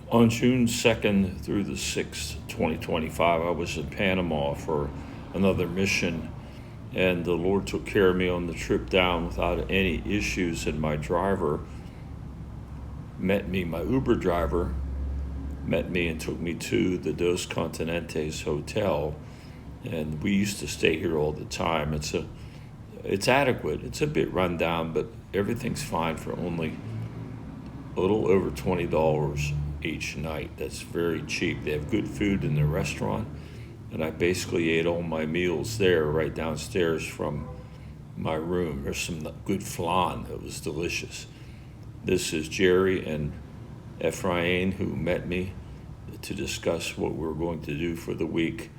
On June 2nd through the 6th, 2025, I was in Panama for another mission, and the Lord took care of me on the trip down without any issues. And my Uber driver met me and took me to the Dos Continentes Hotel. And we used to stay here all the time. It's adequate. It's a bit run down, but everything's fine for only a little over $20 each night. That's very cheap. They have good food in the restaurant, and I basically ate all my meals there right downstairs from my room. There's some good flan that was delicious. This is Jerry and Ephraim, who met me to discuss what we're going to do for the week.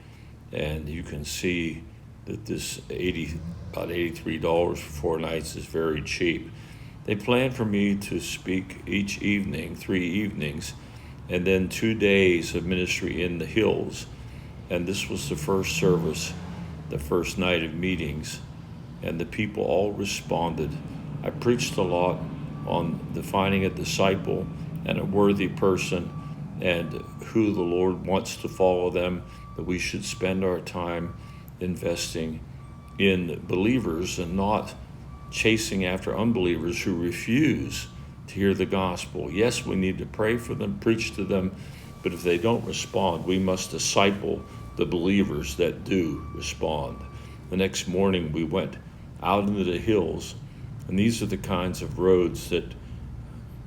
And you can see that this about $83 for 4 nights is very cheap. They planned for me to speak each evening, 3 evenings, and then 2 days of ministry in the hills. And this was the first service, the first night of meetings, and the people all responded. I preached a lot on defining a disciple and a worthy person and who the Lord wants to follow them, that we should spend our time investing in believers and not chasing after unbelievers who refuse to hear the gospel. Yes, we need to pray for them, preach to them, but if they don't respond, we must disciple the believers that do respond. The next morning we went out into the hills, and these are the kinds of roads that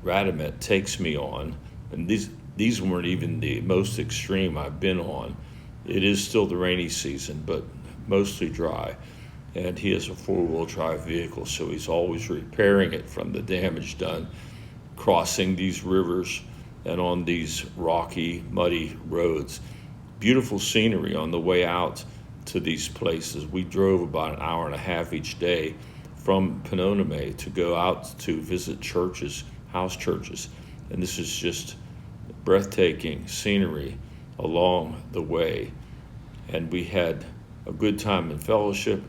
Radamet takes me on, and these weren't even the most extreme I've been on. It is still the rainy season, but mostly dry. And he has a 4-wheel drive vehicle, so he's always repairing it from the damage done, crossing these rivers and on these rocky, muddy roads. Beautiful scenery on the way out to these places. We drove about an hour and a half each day from Panama to go out to visit churches, house churches. And this is just breathtaking scenery along the way. And we had a good time in fellowship.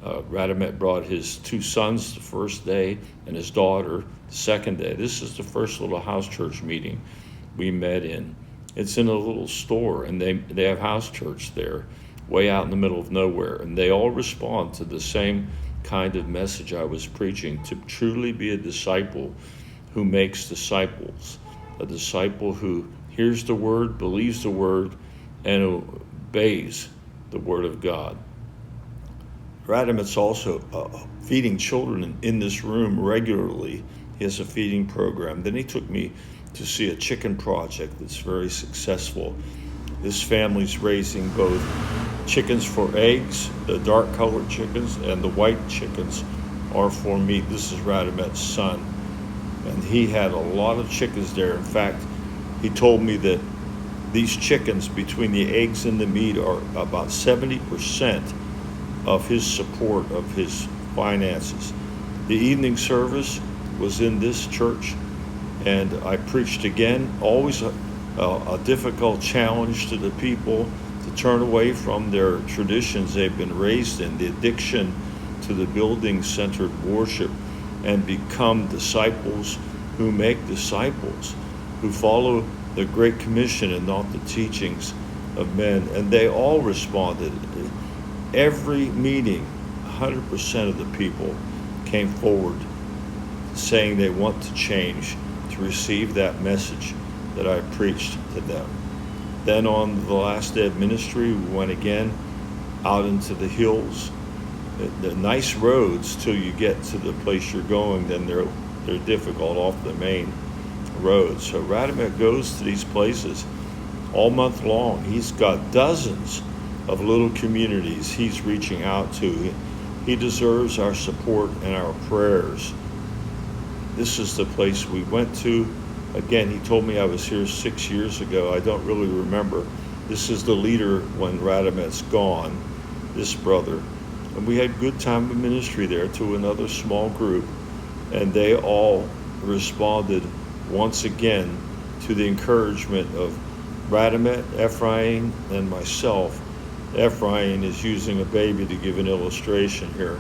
Radamet brought his 2 sons the first day and his daughter the second day. This is the first little house church meeting we met in. It's in a little store, and they have house church there, way out in the middle of nowhere. And they all respond to the same kind of message I was preaching, to truly be a disciple who makes disciples, a disciple who hears the word, believes the word, and obeys the word of God. Radamet's also feeding children in this room regularly. He has a feeding program. Then he took me to see a chicken project that's very successful. This family's raising both chickens for eggs, the dark colored chickens, and the white chickens are for meat. This is Radamet's son. And he had a lot of chickens there. In fact, he told me that these chickens, between the eggs and the meat, are about 70% of his support of his finances. The evening service was in this church, and I preached again. Always a difficult challenge to the people to turn away from their traditions they've been raised in, the addiction to the building-centered worship, and become disciples who make disciples, who follow the Great Commission and not the teachings of men. And they all responded. Every meeting, 100% of the people came forward saying they want to change, to receive that message that I preached to them. Then on the last day of ministry, we went again out into the hills. The nice roads till you get to the place you're going, then they're difficult off the main road. So Radamet goes to these places all month long. He's got dozens of little communities he's reaching out to. He deserves our support and our prayers. This is the place we went to. Again, he told me I was here 6 years ago. I don't really remember. This is the leader when Radamet's gone, this brother. And we had good time of ministry there to another small group. And they all responded once again to the encouragement of Radamet, Ephraim, and myself. Ephraim is using a baby to give an illustration here.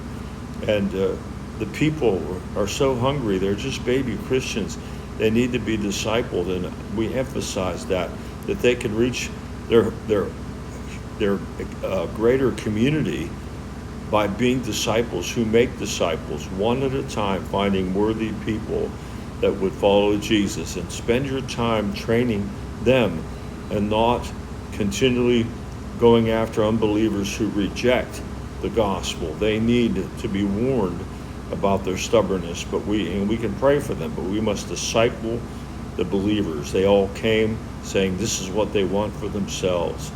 And the people are so hungry. They're just baby Christians. They need to be discipled, and we emphasize that they can reach their greater community by being disciples who make disciples one at a time, finding worthy people that would follow Jesus. And spend your time training them and not continually going after unbelievers who reject the gospel. They need to be warned about their stubbornness, but we can pray for them, but we must disciple the believers. They all came saying this is what they want for themselves.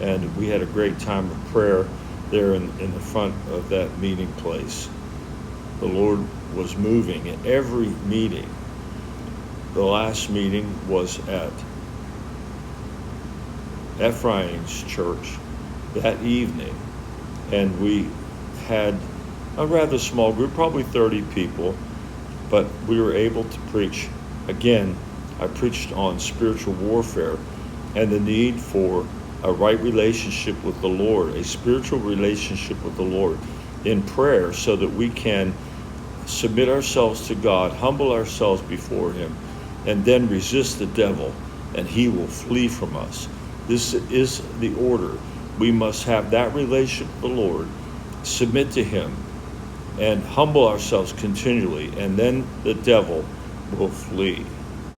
And we had a great time of prayer there in the front of that meeting place. The Lord was moving in every meeting. The last meeting was at Ephraim's church that evening, and we had a rather small group, probably 30 people, but we were able to preach. Again, I preached on spiritual warfare and the need for a right relationship with the Lord, a spiritual relationship with the Lord in prayer, so that we can submit ourselves to God, humble ourselves before Him, and then resist the devil, and he will flee from us. This is the order. We must have that relationship with the Lord, submit to Him, and humble ourselves continually, and then the devil will flee.